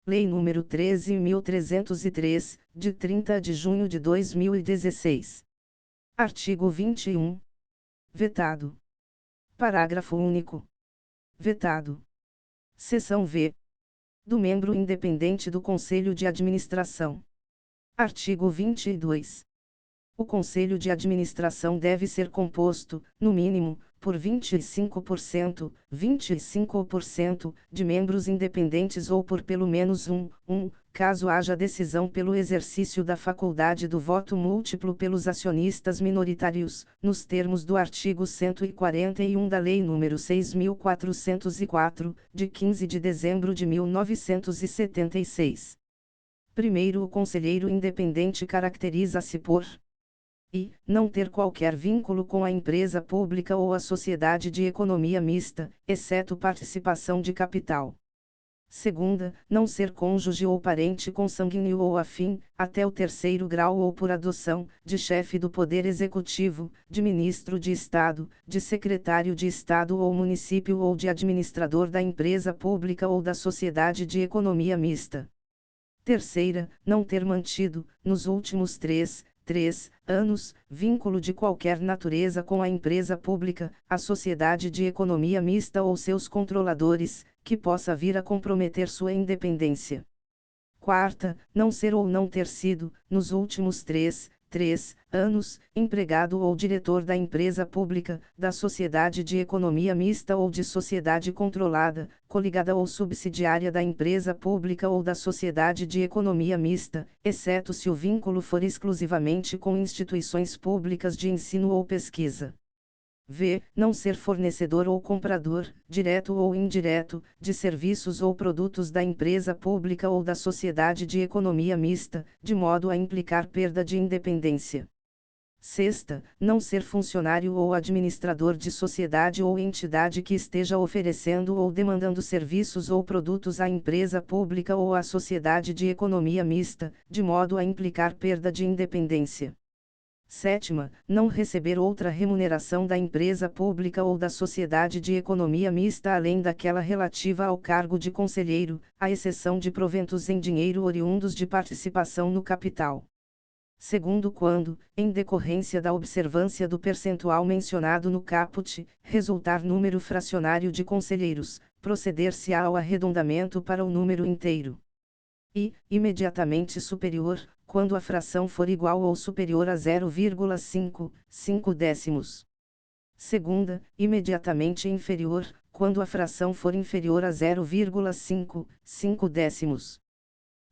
Lei nº 13.303, de 30 de junho de 2016. Artigo 21. Vetado. Parágrafo único. Vetado. Seção V. Do membro independente do Conselho de Administração. Artigo 22. O Conselho de Administração deve ser composto, no mínimo, por 25%, de membros independentes ou por pelo menos caso haja decisão pelo exercício da faculdade do voto múltiplo pelos acionistas minoritários, nos termos do artigo 141 da Lei nº 6.404, de 15 de dezembro de 1976. Primeiro, o conselheiro independente caracteriza-se por não ter qualquer vínculo com a empresa pública ou a sociedade de economia mista, exceto participação de capital. Segunda, não ser cônjuge ou parente consanguíneo ou afim, até o terceiro grau ou por adoção, de chefe do Poder Executivo, de ministro de Estado, de secretário de Estado ou município ou de administrador da empresa pública ou da sociedade de economia mista. Terceira, não ter mantido, nos últimos 3 anos, vínculo de qualquer natureza com a empresa pública, a sociedade de economia mista ou seus controladores, que possa vir a comprometer sua independência. Quarta, não ser ou não ter sido, nos últimos 3 anos, empregado ou diretor da empresa pública, da sociedade de economia mista ou de sociedade controlada, coligada ou subsidiária da empresa pública ou da sociedade de economia mista, exceto se o vínculo for exclusivamente com instituições públicas de ensino ou pesquisa. V. Não ser fornecedor ou comprador, direto ou indireto, de serviços ou produtos da empresa pública ou da sociedade de economia mista, de modo a implicar perda de independência. Sexta, não ser funcionário ou administrador de sociedade ou entidade que esteja oferecendo ou demandando serviços ou produtos à empresa pública ou à sociedade de economia mista, de modo a implicar perda de independência. Sétima, não receber outra remuneração da empresa pública ou da sociedade de economia mista além daquela relativa ao cargo de conselheiro, à exceção de proventos em dinheiro oriundos de participação no capital. Segundo, quando, em decorrência da observância do percentual mencionado no caput, resultar número fracionário de conselheiros, proceder-se-á ao arredondamento para o número inteiro. E, imediatamente superior, quando a fração for igual ou superior a 0,5 décimos. Segunda, imediatamente inferior, quando a fração for inferior a 0,5 décimos.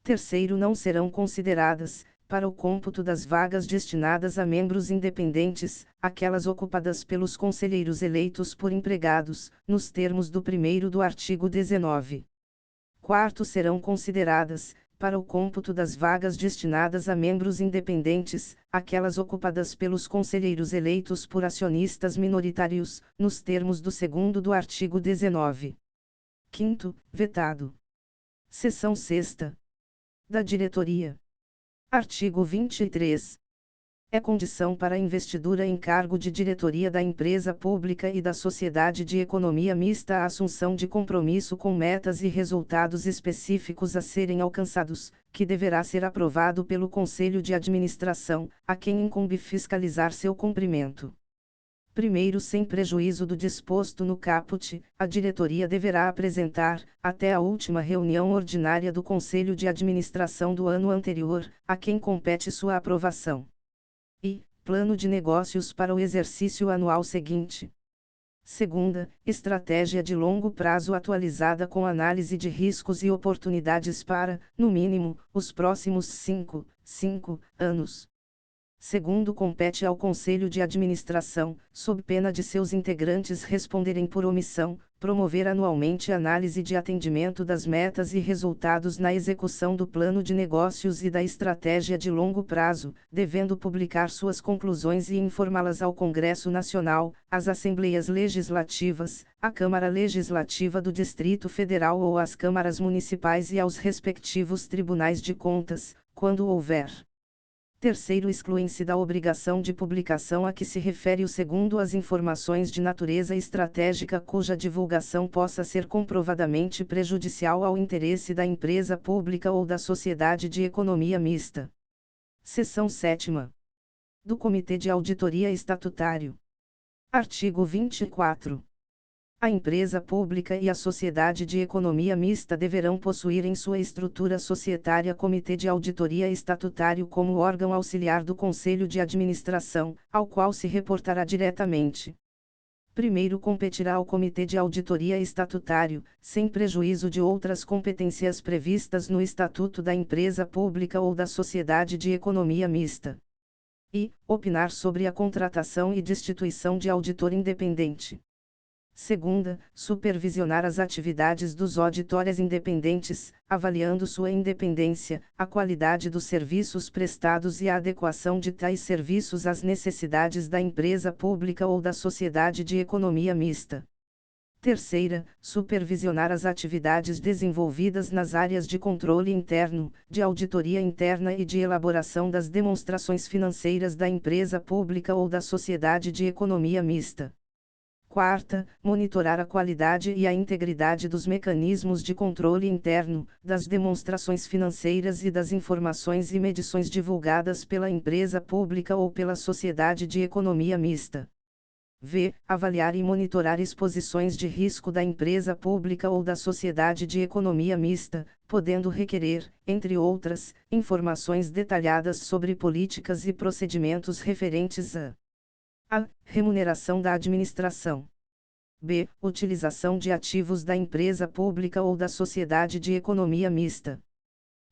Terceiro, não serão consideradas, para o cômputo das vagas destinadas a membros independentes, aquelas ocupadas pelos conselheiros eleitos por empregados, nos termos do primeiro do artigo 19. Quarto, serão consideradas, para o cômputo das vagas destinadas a membros independentes, aquelas ocupadas pelos conselheiros eleitos por acionistas minoritários, nos termos do segundo do artigo 19. Quinto, vetado. Seção 6ª. Da diretoria. Artigo 23. É condição para a investidura em cargo de diretoria da empresa pública e da sociedade de economia mista a assunção de compromisso com metas e resultados específicos a serem alcançados, que deverá ser aprovado pelo Conselho de Administração, a quem incumbe fiscalizar seu cumprimento. Primeiro, sem prejuízo do disposto no caput, a diretoria deverá apresentar, até a última reunião ordinária do Conselho de Administração do ano anterior, a quem compete sua aprovação. Plano de negócios para o exercício anual seguinte. Segunda, estratégia de longo prazo atualizada com análise de riscos e oportunidades para, no mínimo, os próximos 5 anos. Segundo, compete ao Conselho de Administração, sob pena de seus integrantes responderem por omissão, promover anualmente análise de atendimento das metas e resultados na execução do plano de negócios e da estratégia de longo prazo, devendo publicar suas conclusões e informá-las ao Congresso Nacional, às Assembleias Legislativas, à Câmara Legislativa do Distrito Federal ou às câmaras municipais e aos respectivos tribunais de contas, quando houver Terceiro, excluem-se da obrigação de publicação a que se refere o segundo as informações de natureza estratégica cuja divulgação possa ser comprovadamente prejudicial ao interesse da empresa pública ou da sociedade de economia mista. Seção 7ª. Do Comitê de Auditoria Estatutário. Artigo 24. A empresa pública e a sociedade de economia mista deverão possuir em sua estrutura societária Comitê de Auditoria Estatutário como órgão auxiliar do Conselho de Administração, ao qual se reportará diretamente. Primeiro competirá ao Comitê de Auditoria Estatutário, sem prejuízo de outras competências previstas no Estatuto da Empresa Pública ou da Sociedade de Economia Mista. E, opinar sobre a contratação e destituição de auditor independente. Segunda, supervisionar as atividades dos auditores independentes, avaliando sua independência, a qualidade dos serviços prestados e a adequação de tais serviços às necessidades da empresa pública ou da sociedade de economia mista. Terceira, supervisionar as atividades desenvolvidas nas áreas de controle interno, de auditoria interna e de elaboração das demonstrações financeiras da empresa pública ou da sociedade de economia mista. Quarta, monitorar a qualidade e a integridade dos mecanismos de controle interno, das demonstrações financeiras e das informações e medições divulgadas pela empresa pública ou pela sociedade de economia mista. V. Avaliar e monitorar exposições de risco da empresa pública ou da sociedade de economia mista, podendo requerer, entre outras, informações detalhadas sobre políticas e procedimentos referentes a remuneração da administração. B. Utilização de ativos da empresa pública ou da sociedade de economia mista.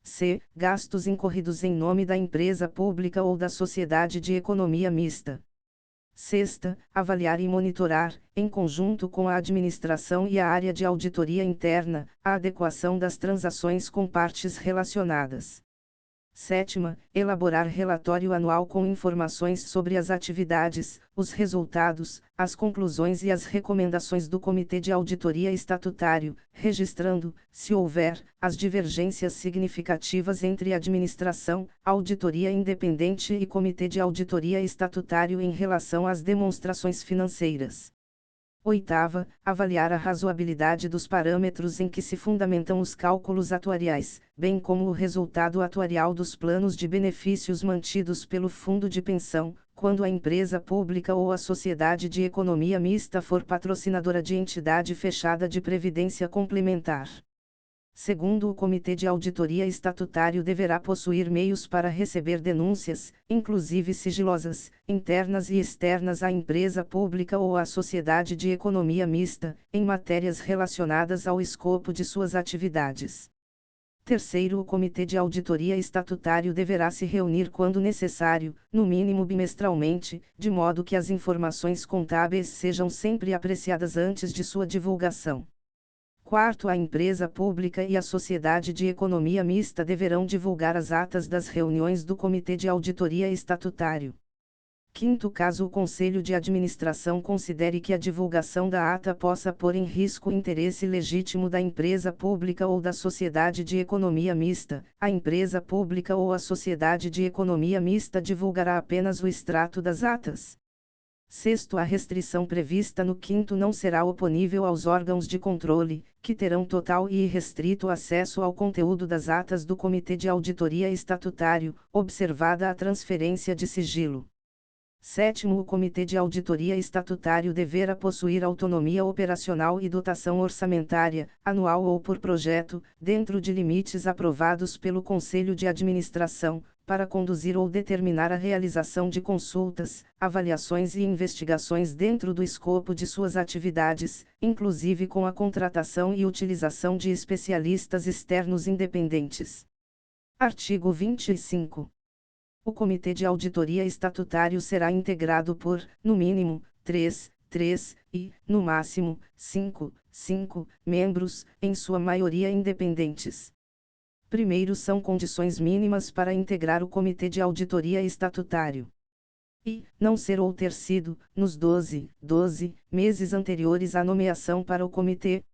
C. Gastos incorridos em nome da empresa pública ou da sociedade de economia mista. Sexta, avaliar e monitorar, em conjunto com a administração e a área de auditoria interna, a adequação das transações com partes relacionadas. Sétima, elaborar relatório anual com informações sobre as atividades, os resultados, as conclusões e as recomendações do Comitê de Auditoria Estatutário, registrando, se houver, as divergências significativas entre administração, auditoria independente e Comitê de Auditoria Estatutário em relação às demonstrações financeiras. Oitava, avaliar a razoabilidade dos parâmetros em que se fundamentam os cálculos atuariais, bem como o resultado atuarial dos planos de benefícios mantidos pelo fundo de pensão, quando a empresa pública ou a sociedade de economia mista for patrocinadora de entidade fechada de previdência complementar. Segundo o Comitê de Auditoria Estatutário deverá possuir meios para receber denúncias, inclusive sigilosas, internas e externas à empresa pública ou à sociedade de economia mista, em matérias relacionadas ao escopo de suas atividades. Terceiro, o Comitê de Auditoria Estatutário deverá se reunir quando necessário, no mínimo bimestralmente, de modo que as informações contábeis sejam sempre apreciadas antes de sua divulgação. Quarto, a empresa pública e a sociedade de economia mista deverão divulgar as atas das reuniões do Comitê de Auditoria Estatutário. Quinto, caso o Conselho de Administração considere que a divulgação da ata possa pôr em risco o interesse legítimo da empresa pública ou da sociedade de economia mista, a empresa pública ou a sociedade de economia mista divulgará apenas o extrato das atas. Sexto, a restrição prevista no quinto não será oponível aos órgãos de controle, que terão total e irrestrito acesso ao conteúdo das atas do Comitê de Auditoria Estatutário, observada a transferência de sigilo. Sétimo, o Comitê de Auditoria Estatutário deverá possuir autonomia operacional e dotação orçamentária, anual ou por projeto, dentro de limites aprovados pelo Conselho de Administração, para conduzir ou determinar a realização de consultas, avaliações e investigações dentro do escopo de suas atividades, inclusive com a contratação e utilização de especialistas externos independentes. Artigo 25. O Comitê de Auditoria Estatutário será integrado por, no mínimo, 3 e, no máximo, 5 membros, em sua maioria independentes. Primeiro, são condições mínimas para integrar o Comitê de Auditoria Estatutário. E, não ser ou ter sido, nos 12 meses anteriores à nomeação para o Comitê,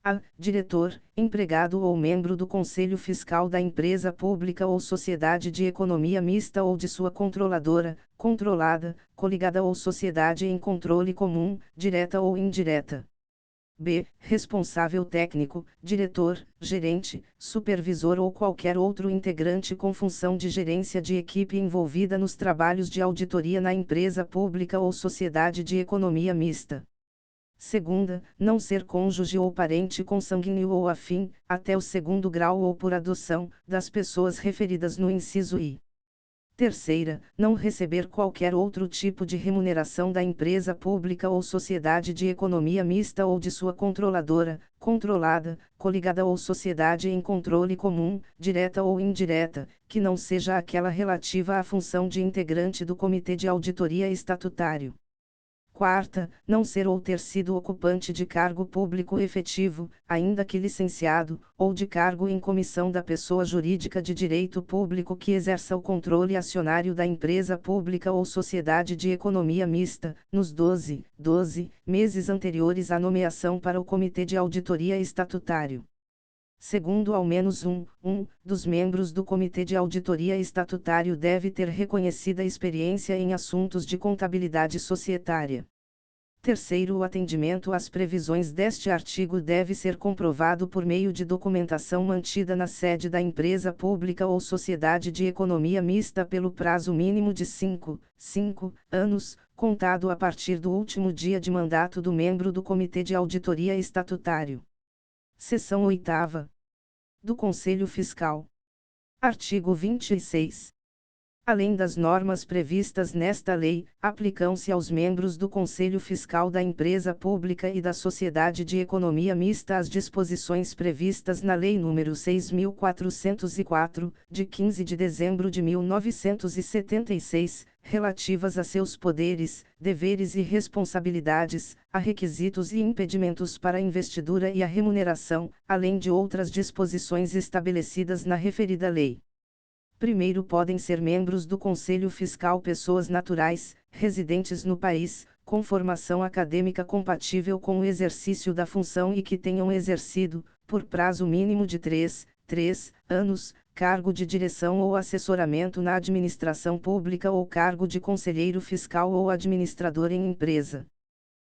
a. Diretor, empregado ou membro do Conselho Fiscal da empresa pública ou sociedade de economia mista ou de sua controladora, controlada, coligada ou sociedade em controle comum, direta ou indireta. B. Responsável técnico, diretor, gerente, supervisor ou qualquer outro integrante com função de gerência de equipe envolvida nos trabalhos de auditoria na empresa pública ou sociedade de economia mista. Segunda, não ser cônjuge ou parente consanguíneo ou afim, até o segundo grau ou por adoção, das pessoas referidas no inciso I. Terceira, não receber qualquer outro tipo de remuneração da empresa pública ou sociedade de economia mista ou de sua controladora, controlada, coligada ou sociedade em controle comum, direta ou indireta, que não seja aquela relativa à função de integrante do Comitê de Auditoria Estatutário. Quarta, não ser ou ter sido ocupante de cargo público efetivo, ainda que licenciado, ou de cargo em comissão da pessoa jurídica de direito público que exerça o controle acionário da empresa pública ou sociedade de economia mista, nos 12 meses anteriores à nomeação para o Comitê de Auditoria Estatutário. Segundo, ao menos um dos membros do Comitê de Auditoria Estatutário deve ter reconhecida experiência em assuntos de contabilidade societária. Terceiro, o atendimento às previsões deste artigo deve ser comprovado por meio de documentação mantida na sede da empresa pública ou sociedade de economia mista pelo prazo mínimo de 5 anos, contado a partir do último dia de mandato do membro do Comitê de Auditoria Estatutário. Seção 8ª. Do Conselho Fiscal. Artigo 26. Além das normas previstas nesta lei, aplicam-se aos membros do Conselho Fiscal da empresa pública e da sociedade de economia mista as disposições previstas na Lei nº 6.404, de 15 de dezembro de 1976, relativas a seus poderes, deveres e responsabilidades, a requisitos e impedimentos para a investidura e a remuneração, além de outras disposições estabelecidas na referida lei. Primeiro, podem ser membros do Conselho Fiscal pessoas naturais, residentes no país, com formação acadêmica compatível com o exercício da função e que tenham exercido, por prazo mínimo de 3 anos, cargo de direção ou assessoramento na administração pública ou cargo de conselheiro fiscal ou administrador em empresa.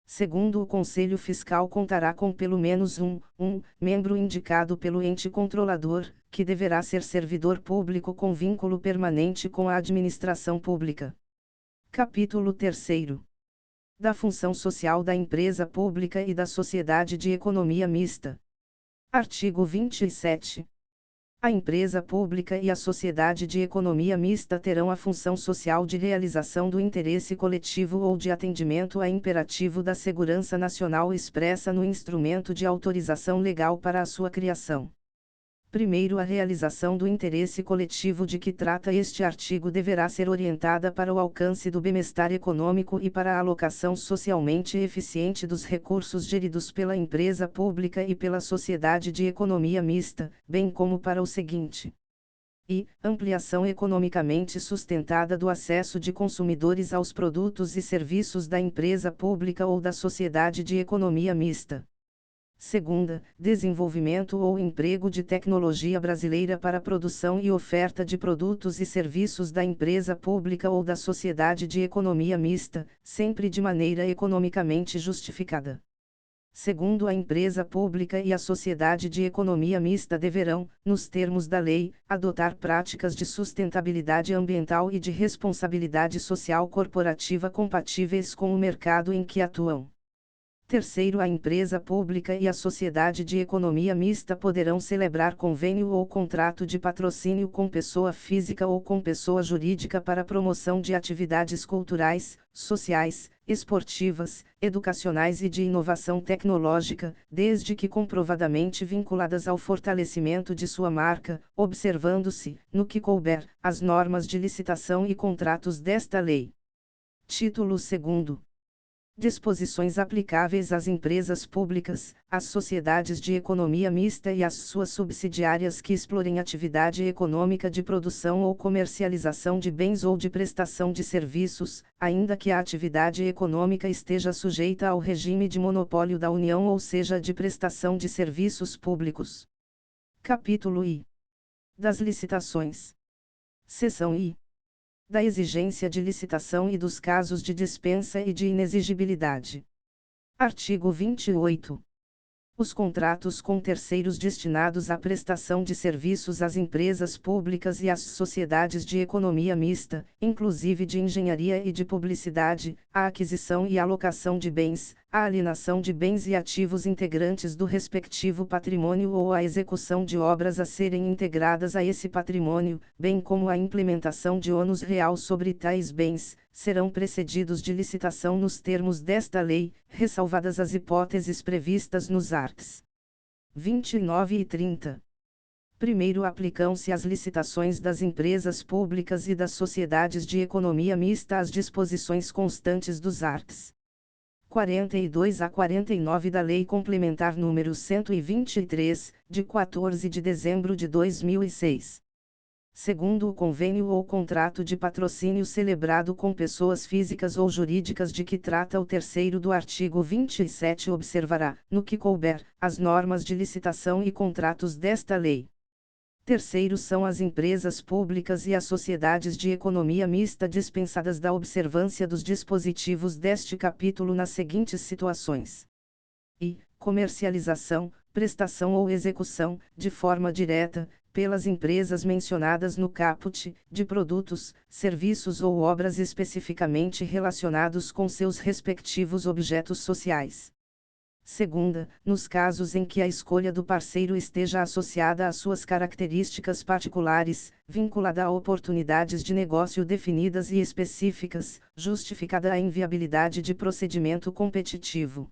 Segundo, o Conselho Fiscal contará com pelo menos um membro indicado pelo ente controlador, que deverá ser servidor público com vínculo permanente com a administração pública. Capítulo 3º. Da função social da empresa pública e da sociedade de economia mista. Artigo 27. A empresa pública e a sociedade de economia mista terão a função social de realização do interesse coletivo ou de atendimento a imperativo da segurança nacional expressa no instrumento de autorização legal para a sua criação. Primeiro, a realização do interesse coletivo de que trata este artigo deverá ser orientada para o alcance do bem-estar econômico e para a alocação socialmente eficiente dos recursos geridos pela empresa pública e pela sociedade de economia mista, bem como para o seguinte: e ampliação economicamente sustentada do acesso de consumidores aos produtos e serviços da empresa pública ou da sociedade de economia mista. Segunda, desenvolvimento ou emprego de tecnologia brasileira para a produção e oferta de produtos e serviços da empresa pública ou da sociedade de economia mista, sempre de maneira economicamente justificada. Segundo, a empresa pública e a sociedade de economia mista deverão, nos termos da lei, adotar práticas de sustentabilidade ambiental e de responsabilidade social corporativa compatíveis com o mercado em que atuam. Terceiro, a empresa pública e a sociedade de economia mista poderão celebrar convênio ou contrato de patrocínio com pessoa física ou com pessoa jurídica para promoção de atividades culturais, sociais, esportivas, educacionais e de inovação tecnológica, desde que comprovadamente vinculadas ao fortalecimento de sua marca, observando-se, no que couber, as normas de licitação e contratos desta lei. Título 2º. Disposições aplicáveis às empresas públicas, às sociedades de economia mista e às suas subsidiárias que explorem atividade econômica de produção ou comercialização de bens ou de prestação de serviços, ainda que a atividade econômica esteja sujeita ao regime de monopólio da União ou seja de prestação de serviços públicos. Capítulo I. Das licitações. Seção I. Da exigência de licitação e dos casos de dispensa e de inexigibilidade. Artigo 28. Os contratos com terceiros destinados à prestação de serviços às empresas públicas e às sociedades de economia mista, inclusive de engenharia e de publicidade, a aquisição e alocação de bens, a alienação de bens e ativos integrantes do respectivo patrimônio ou a execução de obras a serem integradas a esse patrimônio, bem como a implementação de ônus real sobre tais bens, serão precedidos de licitação nos termos desta lei, ressalvadas as hipóteses previstas nos arts. 29 e 30. Primeiro aplicam-se às licitações das empresas públicas e das sociedades de economia mista as disposições constantes dos arts. 42 a 49 da Lei Complementar nº 123, de 14 de dezembro de 2006. Segundo o convênio ou contrato de patrocínio celebrado com pessoas físicas ou jurídicas de que trata o terceiro do artigo 27 observará, no que couber, as normas de licitação e contratos desta lei. Terceiro são as empresas públicas e as sociedades de economia mista dispensadas da observância dos dispositivos deste capítulo nas seguintes situações: I. Comercialização, prestação ou execução, de forma direta, pelas empresas mencionadas no caput, de produtos, serviços ou obras especificamente relacionados com seus respectivos objetos sociais. Segunda, nos casos em que a escolha do parceiro esteja associada às suas características particulares, vinculada a oportunidades de negócio definidas e específicas, justificada a inviabilidade de procedimento competitivo.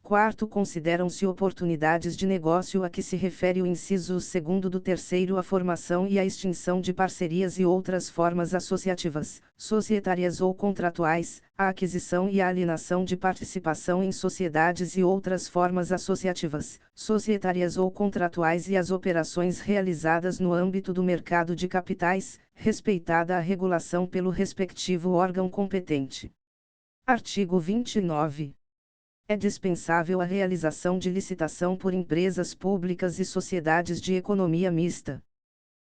Quarto, consideram-se oportunidades de negócio a que se refere o inciso 2º do terceiro a formação e a extinção de parcerias e outras formas associativas, societárias ou contratuais, a aquisição e a alienação de participação em sociedades e outras formas associativas, societárias ou contratuais e as operações realizadas no âmbito do mercado de capitais, respeitada a regulação pelo respectivo órgão competente. Artigo 29. É dispensável a realização de licitação por empresas públicas e sociedades de economia mista.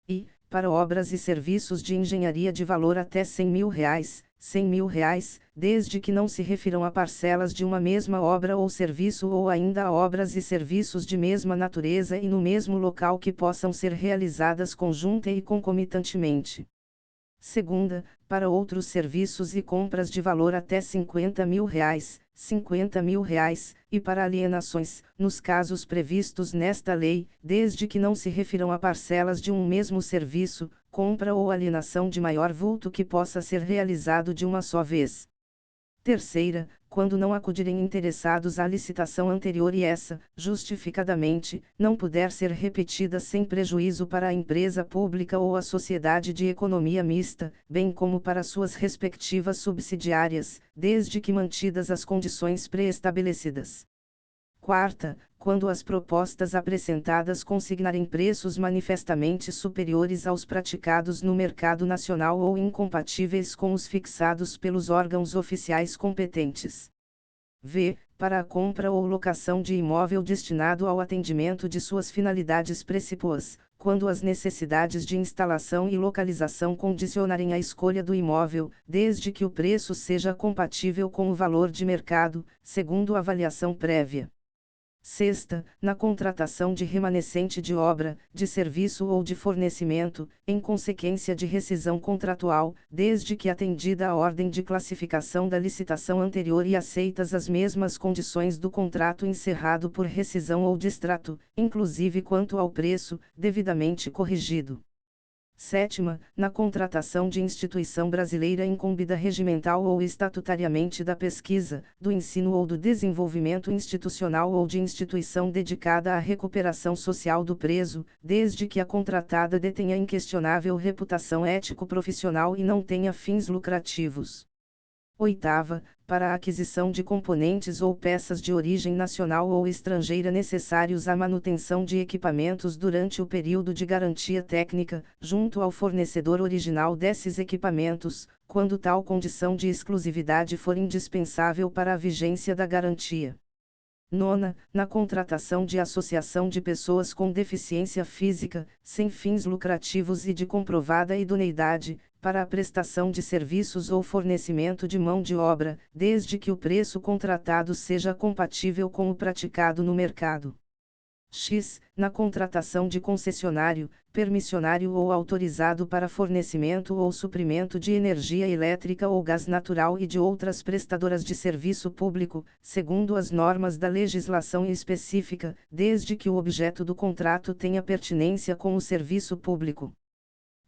E, para obras e serviços de engenharia de valor até R$ 100.000, desde que não se refiram a parcelas de uma mesma obra ou serviço ou ainda a obras e serviços de mesma natureza e no mesmo local que possam ser realizadas conjunta e concomitantemente. Segunda, para outros serviços e compras de valor até R$ 50.000, e para alienações, nos casos previstos nesta lei, desde que não se refiram a parcelas de um mesmo serviço, compra ou alienação de maior vulto que possa ser realizado de uma só vez. Terceira, quando não acudirem interessados à licitação anterior e essa, justificadamente, não puder ser repetida sem prejuízo para a empresa pública ou a sociedade de economia mista, bem como para suas respectivas subsidiárias, desde que mantidas as condições pré-estabelecidas. Quarta, quando as propostas apresentadas consignarem preços manifestamente superiores aos praticados no mercado nacional ou incompatíveis com os fixados pelos órgãos oficiais competentes. V. Para a compra ou locação de imóvel destinado ao atendimento de suas finalidades principais, quando as necessidades de instalação e localização condicionarem a escolha do imóvel, desde que o preço seja compatível com o valor de mercado, segundo avaliação prévia. Sexta, na contratação de remanescente de obra, de serviço ou de fornecimento, em consequência de rescisão contratual, desde que atendida a ordem de classificação da licitação anterior e aceitas as mesmas condições do contrato encerrado por rescisão ou distrato, inclusive quanto ao preço, devidamente corrigido. Sétima, na contratação de instituição brasileira incumbida regimental ou estatutariamente da pesquisa, do ensino ou do desenvolvimento institucional ou de instituição dedicada à recuperação social do preso, desde que a contratada detenha inquestionável reputação ético-profissional e não tenha fins lucrativos. Oitava, para a aquisição de componentes ou peças de origem nacional ou estrangeira necessários à manutenção de equipamentos durante o período de garantia técnica, junto ao fornecedor original desses equipamentos, quando tal condição de exclusividade for indispensável para a vigência da garantia. Nona, na contratação de associação de pessoas com deficiência física, sem fins lucrativos e de comprovada idoneidade, para a prestação de serviços ou fornecimento de mão de obra, desde que o preço contratado seja compatível com o praticado no mercado. X, na contratação de concessionário, permissionário ou autorizado para fornecimento ou suprimento de energia elétrica ou gás natural e de outras prestadoras de serviço público, segundo as normas da legislação específica, desde que o objeto do contrato tenha pertinência com o serviço público.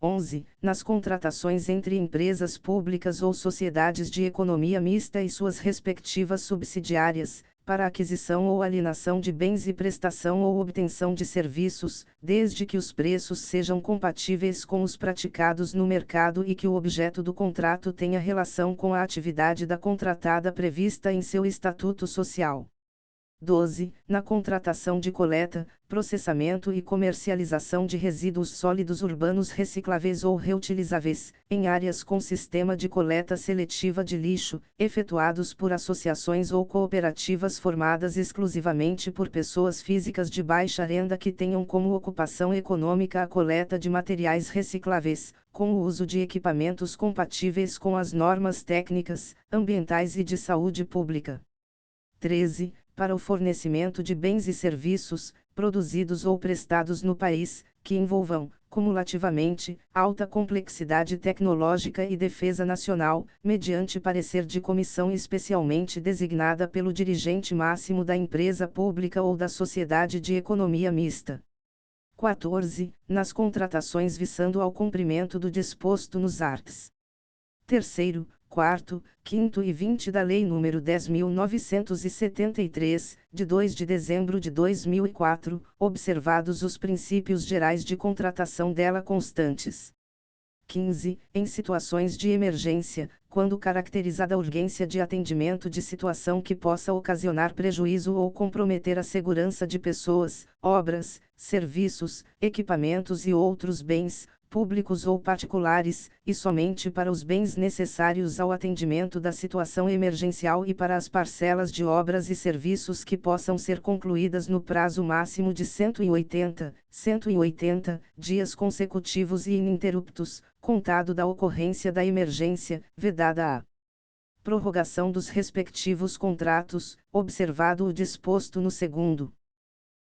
11. Nas contratações entre empresas públicas ou sociedades de economia mista e suas respectivas subsidiárias, para aquisição ou alienação de bens e prestação ou obtenção de serviços, desde que os preços sejam compatíveis com os praticados no mercado e que o objeto do contrato tenha relação com a atividade da contratada prevista em seu estatuto social. 12. Na contratação de coleta, processamento e comercialização de resíduos sólidos urbanos recicláveis ou reutilizáveis, em áreas com sistema de coleta seletiva de lixo, efetuados por associações ou cooperativas formadas exclusivamente por pessoas físicas de baixa renda que tenham como ocupação econômica a coleta de materiais recicláveis, com o uso de equipamentos compatíveis com as normas técnicas, ambientais e de saúde pública. 13. Para o fornecimento de bens e serviços, produzidos ou prestados no país, que envolvam, cumulativamente, alta complexidade tecnológica e defesa nacional, mediante parecer de comissão especialmente designada pelo dirigente máximo da empresa pública ou da sociedade de economia mista. 14. Nas contratações visando ao cumprimento do disposto nos arts. 3º, 4º, 5º e 20 da Lei nº 10.973, de 2 de dezembro de 2004, observados os princípios gerais de contratação dela constantes. 15. Em situações de emergência, quando caracterizada urgência de atendimento de situação que possa ocasionar prejuízo ou comprometer a segurança de pessoas, obras, serviços, equipamentos e outros bens, públicos ou particulares, e somente para os bens necessários ao atendimento da situação emergencial e para as parcelas de obras e serviços que possam ser concluídas no prazo máximo de 180 dias consecutivos e ininterruptos, contado da ocorrência da emergência, vedada a prorrogação dos respectivos contratos, observado o disposto no segundo.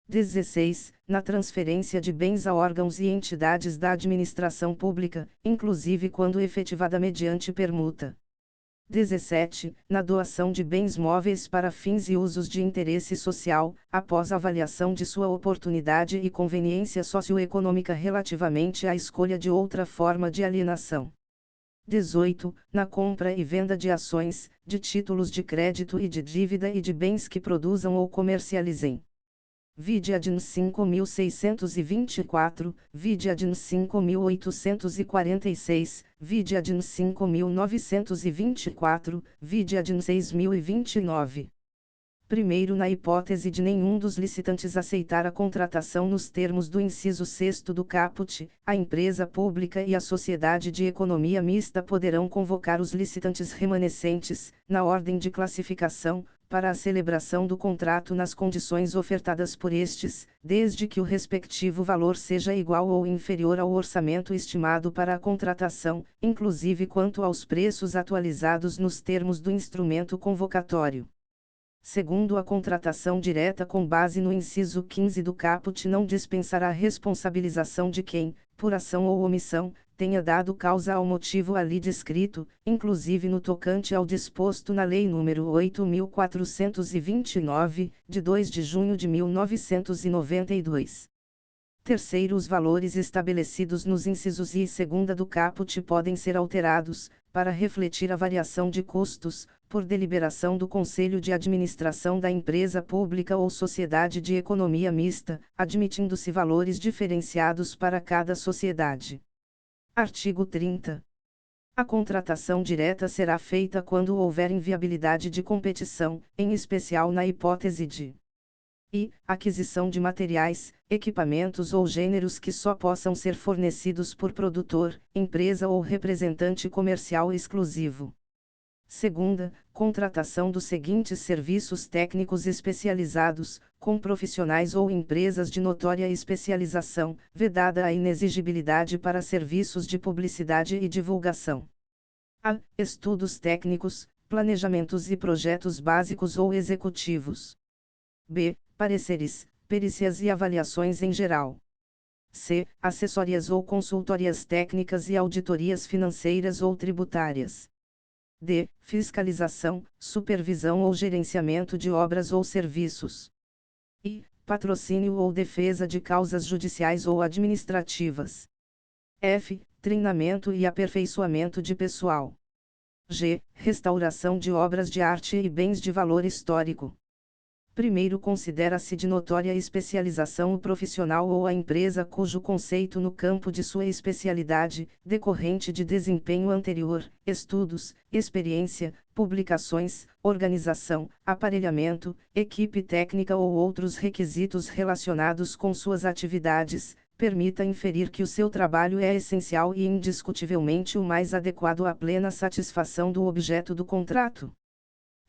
16. Na transferência de bens a órgãos e entidades da administração pública, inclusive quando efetivada mediante permuta. 17. Na doação de bens móveis para fins e usos de interesse social, após avaliação de sua oportunidade e conveniência socioeconômica relativamente à escolha de outra forma de alienação. 18. Na compra e venda de ações, de títulos de crédito e de dívida e de bens que produzam ou comercializem. Vide ADN 5624, vide ADN 5846, vide ADN 5924, vide ADN 6029. Primeiro, na hipótese de nenhum dos licitantes aceitar a contratação nos termos do inciso 6º do caput, a empresa pública e a sociedade de economia mista poderão convocar os licitantes remanescentes, na ordem de classificação, para a celebração do contrato nas condições ofertadas por estes, desde que o respectivo valor seja igual ou inferior ao orçamento estimado para a contratação, inclusive quanto aos preços atualizados nos termos do instrumento convocatório. Segundo, a contratação direta com base no inciso 15 do caput não dispensará a responsabilização de quem, por ação ou omissão, tenha dado causa ao motivo ali descrito, inclusive no tocante ao disposto na Lei nº 8.429, de 2 de junho de 1992. Terceiro, os valores estabelecidos nos incisos I e segunda do caput podem ser alterados, para refletir a variação de custos, por deliberação do Conselho de Administração da empresa pública ou sociedade de economia mista, admitindo-se valores diferenciados para cada sociedade. Artigo 30. A contratação direta será feita quando houver inviabilidade de competição, em especial na hipótese de aquisição de materiais, equipamentos ou gêneros que só possam ser fornecidos por produtor, empresa ou representante comercial exclusivo. Segunda, contratação dos seguintes serviços técnicos especializados, com profissionais ou empresas de notória especialização, vedada a inexigibilidade para serviços de publicidade e divulgação. A. Estudos técnicos, planejamentos e projetos básicos ou executivos. B. Pareceres, perícias e avaliações em geral. C. Assessorias ou consultorias técnicas e auditorias financeiras ou tributárias. D. Fiscalização, supervisão ou gerenciamento de obras ou serviços. I. Patrocínio ou defesa de causas judiciais ou administrativas. F. Treinamento e aperfeiçoamento de pessoal. G. Restauração de obras de arte e bens de valor histórico. Primeiro, considera-se de notória especialização o profissional ou a empresa cujo conceito no campo de sua especialidade, decorrente de desempenho anterior, estudos, experiência, publicações, organização, aparelhamento, equipe técnica ou outros requisitos relacionados com suas atividades, permita inferir que o seu trabalho é essencial e indiscutivelmente o mais adequado à plena satisfação do objeto do contrato.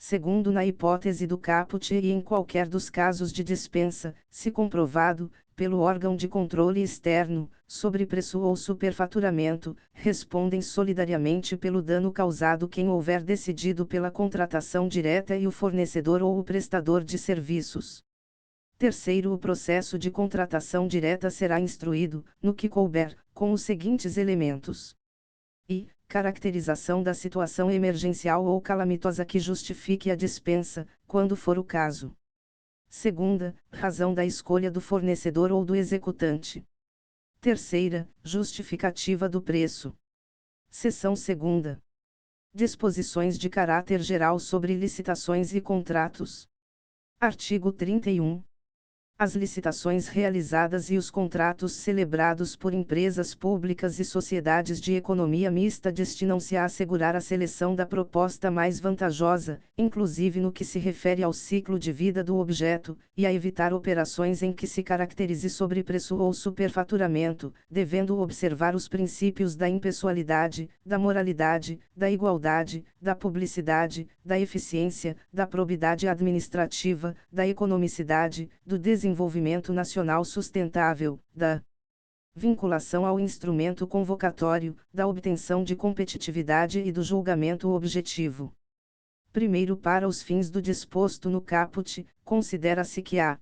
Segundo, na hipótese do caput e em qualquer dos casos de dispensa, se comprovado, pelo órgão de controle externo, sobrepreço ou superfaturamento, respondem solidariamente pelo dano causado quem houver decidido pela contratação direta e o fornecedor ou o prestador de serviços. Terceiro, o processo de contratação direta será instruído, no que couber, com os seguintes elementos. Caracterização da situação emergencial ou calamitosa que justifique a dispensa, quando for o caso. Segunda, razão da escolha do fornecedor ou do executante. Terceira, justificativa do preço. Seção segunda. Disposições de caráter geral sobre licitações e contratos. Artigo 31. As licitações realizadas e os contratos celebrados por empresas públicas e sociedades de economia mista destinam-se a assegurar a seleção da proposta mais vantajosa, inclusive no que se refere ao ciclo de vida do objeto, e a evitar operações em que se caracterize sobrepreço ou superfaturamento, devendo observar os princípios da impessoalidade, da moralidade, da igualdade, da publicidade, da eficiência, da probidade administrativa, da economicidade, do desenvolvimento nacional sustentável, da vinculação ao instrumento convocatório, da obtenção de competitividade e do julgamento objetivo. Primeiro, para os fins do disposto no caput, considera-se que há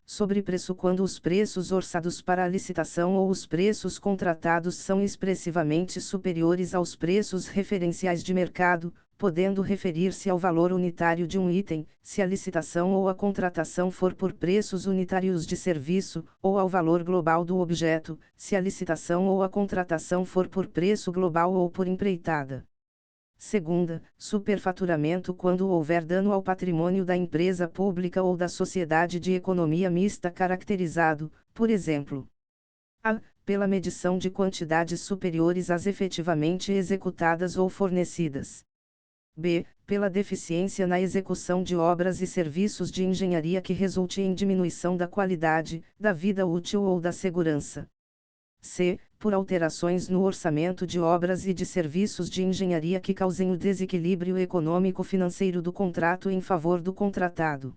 sobrepreço quando os preços orçados para a licitação ou os preços contratados são expressivamente superiores aos preços referenciais de mercado, podendo referir-se ao valor unitário de um item, se a licitação ou a contratação for por preços unitários de serviço, ou ao valor global do objeto, se a licitação ou a contratação for por preço global ou por empreitada. Segunda, superfaturamento quando houver dano ao patrimônio da empresa pública ou da sociedade de economia mista caracterizado, por exemplo, a. Pela medição de quantidades superiores às efetivamente executadas ou fornecidas. B. Pela deficiência na execução de obras e serviços de engenharia que resulte em diminuição da qualidade, da vida útil ou da segurança. C. Por alterações no orçamento de obras e de serviços de engenharia que causem o desequilíbrio econômico-financeiro do contrato em favor do contratado.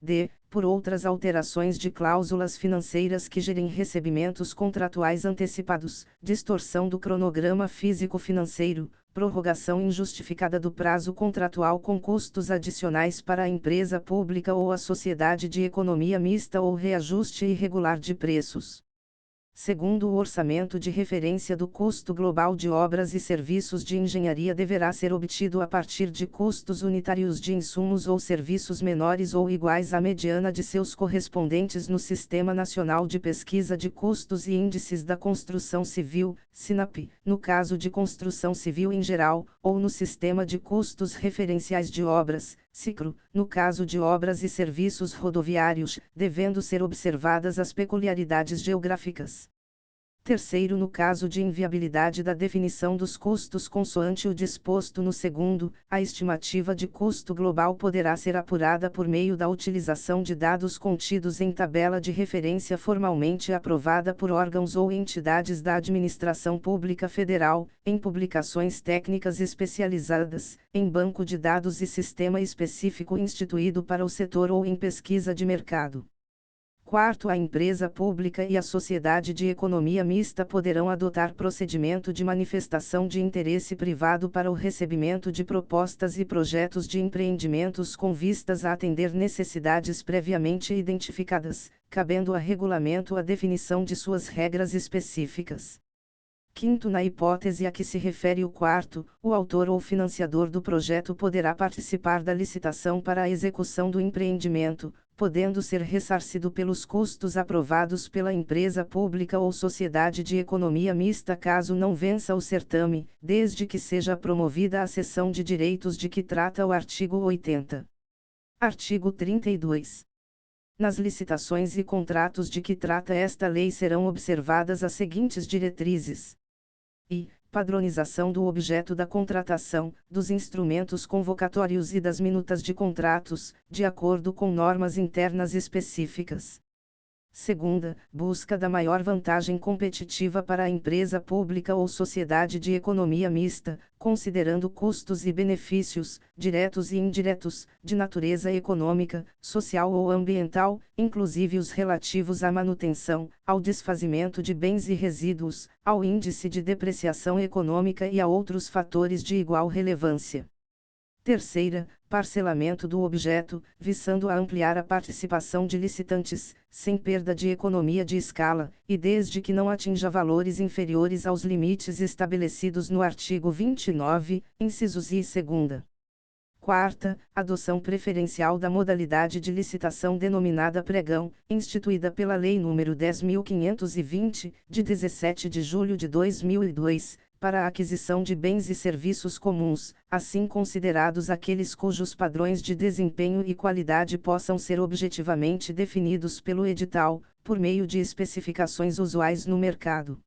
D. Por outras alterações de cláusulas financeiras que gerem recebimentos contratuais antecipados, distorção do cronograma físico-financeiro, prorrogação injustificada do prazo contratual com custos adicionais para a empresa pública ou a sociedade de economia mista ou reajuste irregular de preços. Segundo o orçamento de referência do custo global de obras e serviços de engenharia deverá ser obtido a partir de custos unitários de insumos ou serviços menores ou iguais à mediana de seus correspondentes no Sistema Nacional de Pesquisa de Custos e Índices da Construção Civil, SINAP, no caso de construção civil em geral, ou no Sistema de Custos Referenciais de Obras, SICRO, no caso de obras e serviços rodoviários, devendo ser observadas as peculiaridades geográficas. Terceiro, no caso de inviabilidade da definição dos custos consoante o disposto no segundo, a estimativa de custo global poderá ser apurada por meio da utilização de dados contidos em tabela de referência formalmente aprovada por órgãos ou entidades da administração pública federal, em publicações técnicas especializadas, em banco de dados e sistema específico instituído para o setor ou em pesquisa de mercado. Quarto, a empresa pública e a sociedade de economia mista poderão adotar procedimento de manifestação de interesse privado para o recebimento de propostas e projetos de empreendimentos com vistas a atender necessidades previamente identificadas, cabendo a regulamento a definição de suas regras específicas. Quinto, na hipótese a que se refere o quarto, o autor ou financiador do projeto poderá participar da licitação para a execução do empreendimento, podendo ser ressarcido pelos custos aprovados pela empresa pública ou sociedade de economia mista caso não vença o certame, desde que seja promovida a cessão de direitos de que trata o artigo 80. Artigo 32. Nas licitações e contratos de que trata esta lei serão observadas as seguintes diretrizes: I. Padronização do objeto da contratação, dos instrumentos convocatórios e das minutas de contratos, de acordo com normas internas específicas. Segunda, busca da maior vantagem competitiva para a empresa pública ou sociedade de economia mista, considerando custos e benefícios, diretos e indiretos, de natureza econômica, social ou ambiental, inclusive os relativos à manutenção, ao desfazimento de bens e resíduos, ao índice de depreciação econômica e a outros fatores de igual relevância. Terceira, parcelamento do objeto, visando a ampliar a participação de licitantes, sem perda de economia de escala, e desde que não atinja valores inferiores aos limites estabelecidos no artigo 29, incisos I e segunda. Quarta, adoção preferencial da modalidade de licitação denominada pregão, instituída pela Lei nº 10.520, de 17 de julho de 2002, para a aquisição de bens e serviços comuns, assim considerados aqueles cujos padrões de desempenho e qualidade possam ser objetivamente definidos pelo edital, por meio de especificações usuais no mercado.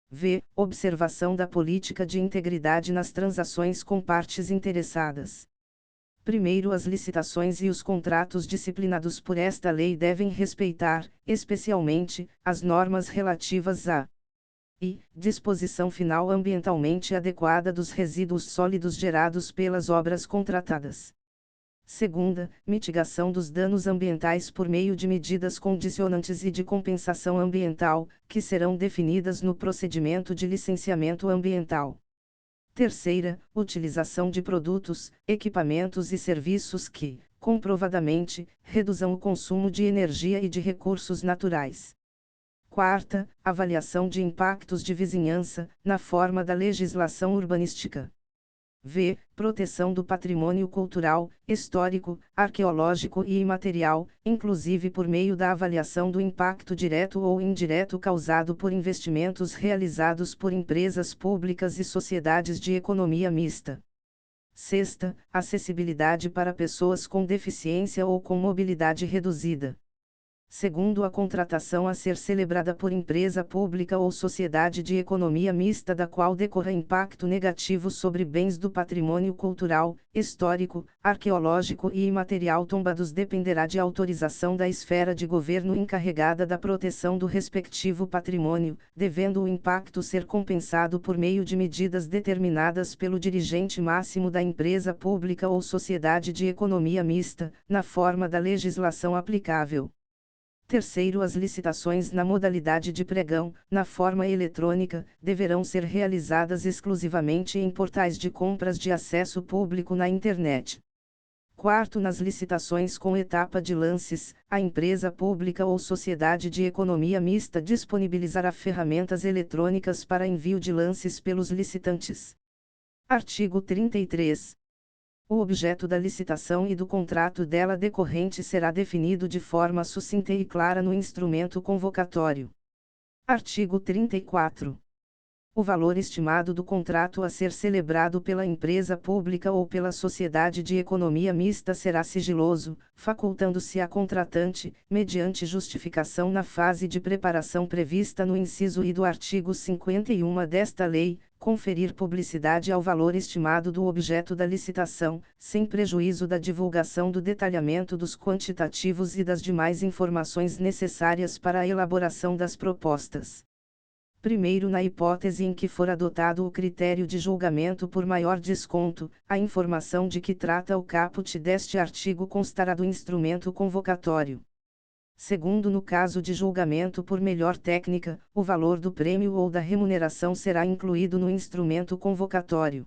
V. Observação da política de integridade nas transações com partes interessadas. Primeiro, as licitações e os contratos disciplinados por esta lei devem respeitar, especialmente, as normas relativas a I. Disposição final ambientalmente adequada dos resíduos sólidos gerados pelas obras contratadas. Segunda, mitigação dos danos ambientais por meio de medidas condicionantes e de compensação ambiental, que serão definidas no procedimento de licenciamento ambiental. Terceira, utilização de produtos, equipamentos e serviços que, comprovadamente, reduzam o consumo de energia e de recursos naturais. Quarta, avaliação de impactos de vizinhança, na forma da legislação urbanística. V. Proteção do patrimônio cultural, histórico, arqueológico e imaterial, inclusive por meio da avaliação do impacto direto ou indireto causado por investimentos realizados por empresas públicas e sociedades de economia mista. Sexta, acessibilidade para pessoas com deficiência ou com mobilidade reduzida. Segundo, a contratação a ser celebrada por empresa pública ou sociedade de economia mista da qual decorra impacto negativo sobre bens do patrimônio cultural, histórico, arqueológico e imaterial tombados dependerá de autorização da esfera de governo encarregada da proteção do respectivo patrimônio, devendo o impacto ser compensado por meio de medidas determinadas pelo dirigente máximo da empresa pública ou sociedade de economia mista, na forma da legislação aplicável. Terceiro, as licitações na modalidade de pregão, na forma eletrônica, deverão ser realizadas exclusivamente em portais de compras de acesso público na internet. Quarto, nas licitações com etapa de lances, a empresa pública ou sociedade de economia mista disponibilizará ferramentas eletrônicas para envio de lances pelos licitantes. Artigo 33. O objeto da licitação e do contrato dela decorrente será definido de forma sucinta e clara no instrumento convocatório. Artigo 34. O valor estimado do contrato a ser celebrado pela empresa pública ou pela sociedade de economia mista será sigiloso, facultando-se à contratante, mediante justificação na fase de preparação prevista no inciso I do artigo 51 desta lei, conferir publicidade ao valor estimado do objeto da licitação, sem prejuízo da divulgação do detalhamento dos quantitativos e das demais informações necessárias para a elaboração das propostas. Primeiro, na hipótese em que for adotado o critério de julgamento por maior desconto, a informação de que trata o caput deste artigo constará do instrumento convocatório. Segundo, no caso de julgamento por melhor técnica, o valor do prêmio ou da remuneração será incluído no instrumento convocatório.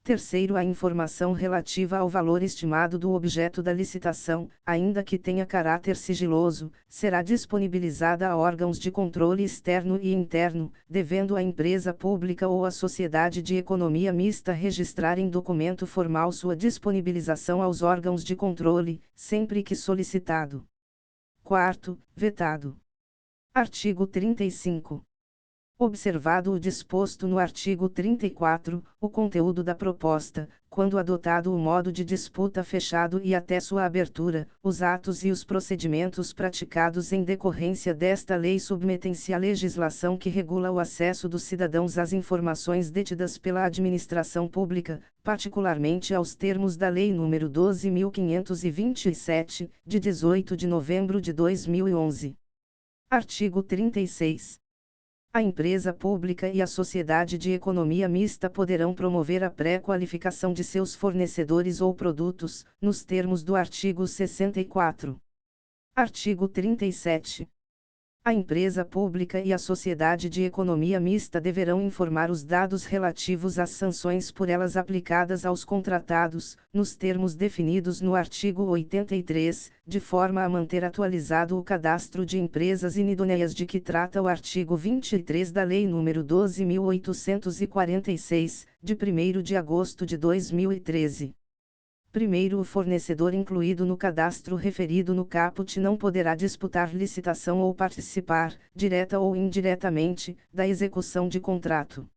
Terceiro, a informação relativa ao valor estimado do objeto da licitação, ainda que tenha caráter sigiloso, será disponibilizada a órgãos de controle externo e interno, devendo a empresa pública ou a sociedade de economia mista registrar em documento formal sua disponibilização aos órgãos de controle, sempre que solicitado. Quarto, vetado. Artigo 35. Observado o disposto no artigo 34, o conteúdo da proposta, quando adotado o modo de disputa fechado e até sua abertura, os atos e os procedimentos praticados em decorrência desta lei submetem-se à legislação que regula o acesso dos cidadãos às informações detidas pela administração pública, particularmente aos termos da Lei nº 12.527, de 18 de novembro de 2011. Artigo 36. A empresa pública e a sociedade de economia mista poderão promover a pré-qualificação de seus fornecedores ou produtos, nos termos do artigo 64. Artigo 37. A empresa pública e a sociedade de economia mista deverão informar os dados relativos às sanções por elas aplicadas aos contratados, nos termos definidos no artigo 83, de forma a manter atualizado o cadastro de empresas inidôneas de que trata o artigo 23 da Lei nº 12.846, de 1º de agosto de 2013. Primeiro, o fornecedor incluído no cadastro referido no caput não poderá disputar licitação ou participar, direta ou indiretamente, da execução de contrato.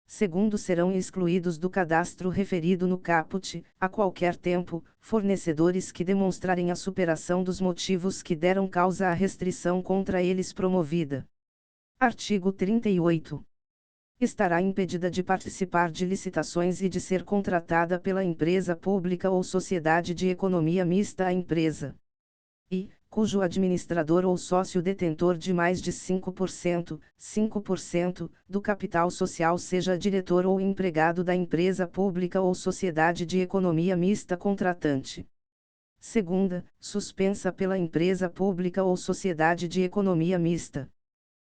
Segundo, serão excluídos do cadastro referido no caput, a qualquer tempo, fornecedores que demonstrarem a superação dos motivos que deram causa à restrição contra eles promovida. Artigo 38. Estará impedida de participar de licitações e de ser contratada pela empresa pública ou sociedade de economia mista a empresa I, cujo administrador ou sócio detentor de mais de 5% do capital social seja diretor ou empregado da empresa pública ou sociedade de economia mista contratante. Segunda, suspensa pela empresa pública ou sociedade de economia mista.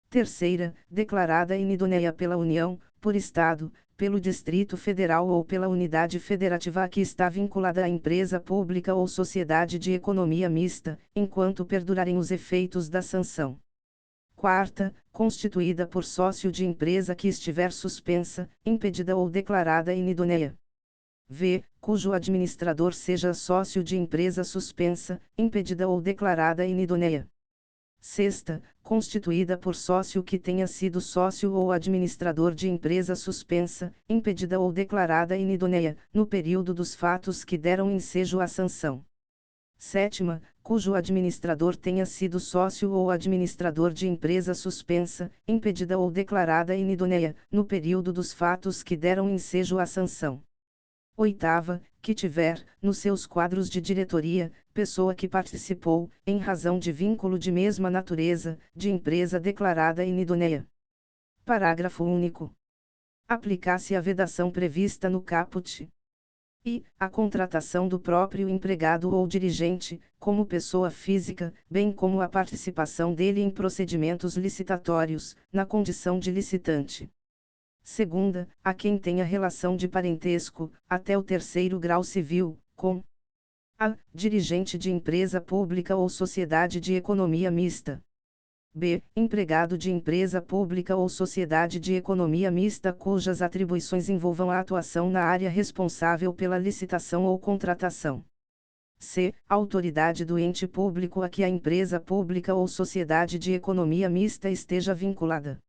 Terceira, declarada inidônea pela União, por Estado, pelo Distrito Federal ou pela unidade federativa a que está vinculada a empresa pública ou sociedade de economia mista, enquanto perdurarem os efeitos da sanção. Quarta, constituída por sócio de empresa que estiver suspensa, impedida ou declarada inidônea. V, cujo administrador seja sócio de empresa suspensa, impedida ou declarada inidônea. Sexta, constituída por sócio que tenha sido sócio ou administrador de empresa suspensa, impedida ou declarada inidônea, no período dos fatos que deram ensejo à sanção. Sétima, cujo administrador tenha sido sócio ou administrador de empresa suspensa, impedida ou declarada inidônea, no período dos fatos que deram ensejo à sanção. Oitava, que tiver, nos seus quadros de diretoria, pessoa que participou, em razão de vínculo de mesma natureza, de empresa declarada inidônea. Parágrafo único. Aplicar-se a vedação prevista no caput. I. A contratação do próprio empregado ou dirigente, como pessoa física, bem como a participação dele em procedimentos licitatórios, na condição de licitante. Segunda, a quem tenha relação de parentesco, até o 3º grau civil, com a. Dirigente de empresa pública ou sociedade de economia mista. B. Empregado de empresa pública ou sociedade de economia mista cujas atribuições envolvam a atuação na área responsável pela licitação ou contratação. C. Autoridade do ente público a que a empresa pública ou sociedade de economia mista esteja vinculada.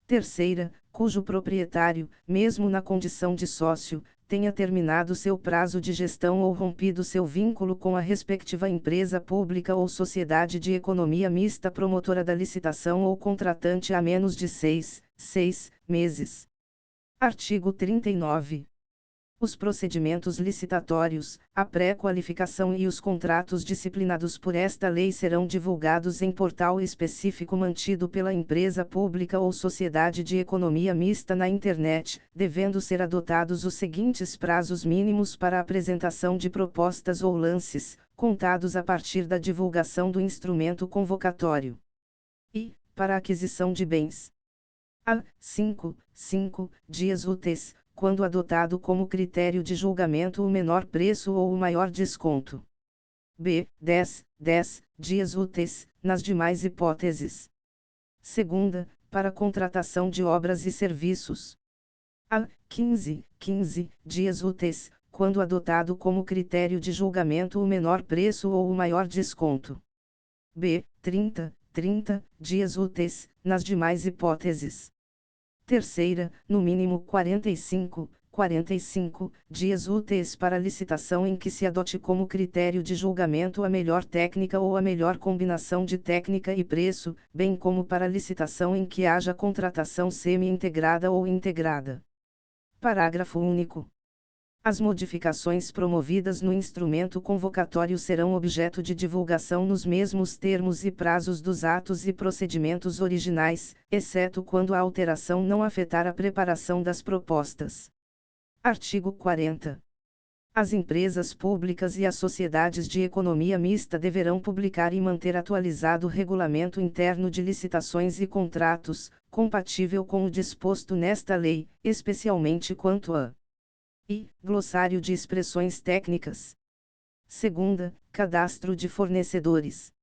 Terceira, cujo proprietário, mesmo na condição de sócio, tenha terminado seu prazo de gestão ou rompido seu vínculo com a respectiva empresa pública ou sociedade de economia mista promotora da licitação ou contratante há menos de 6 meses. Artigo 39. Os procedimentos licitatórios, a pré-qualificação e os contratos disciplinados por esta lei serão divulgados em portal específico mantido pela empresa pública ou sociedade de economia mista na internet, devendo ser adotados os seguintes prazos mínimos para a apresentação de propostas ou lances, contados a partir da divulgação do instrumento convocatório. E, para a aquisição de bens, a. 5 dias úteis, quando adotado como critério de julgamento o menor preço ou o maior desconto. B. 10 dias úteis, nas demais hipóteses. Segunda, para contratação de obras e serviços. A. 15 dias úteis, quando adotado como critério de julgamento o menor preço ou o maior desconto. B. 30 dias úteis, nas demais hipóteses. Terceira, no mínimo 45 dias úteis para licitação em que se adote como critério de julgamento a melhor técnica ou a melhor combinação de técnica e preço, bem como para licitação em que haja contratação semi-integrada ou integrada. Parágrafo único. As modificações promovidas no instrumento convocatório serão objeto de divulgação nos mesmos termos e prazos dos atos e procedimentos originais, exceto quando a alteração não afetar a preparação das propostas. Artigo 40. As empresas públicas e as sociedades de economia mista deverão publicar e manter atualizado o regulamento interno de licitações e contratos, compatível com o disposto nesta lei, especialmente quanto a e glossário de expressões técnicas. Segunda, cadastro de fornecedores.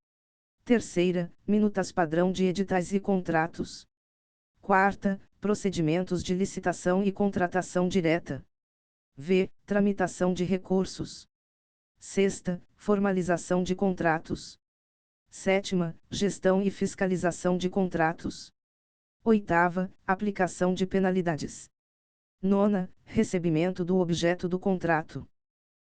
Terceira, minutas padrão de editais e contratos. Quarta, procedimentos de licitação e contratação direta. V. Tramitação de recursos. Sexta, formalização de contratos. Sétima, gestão e fiscalização de contratos. Oitava, aplicação de penalidades. Nona, recebimento do objeto do contrato.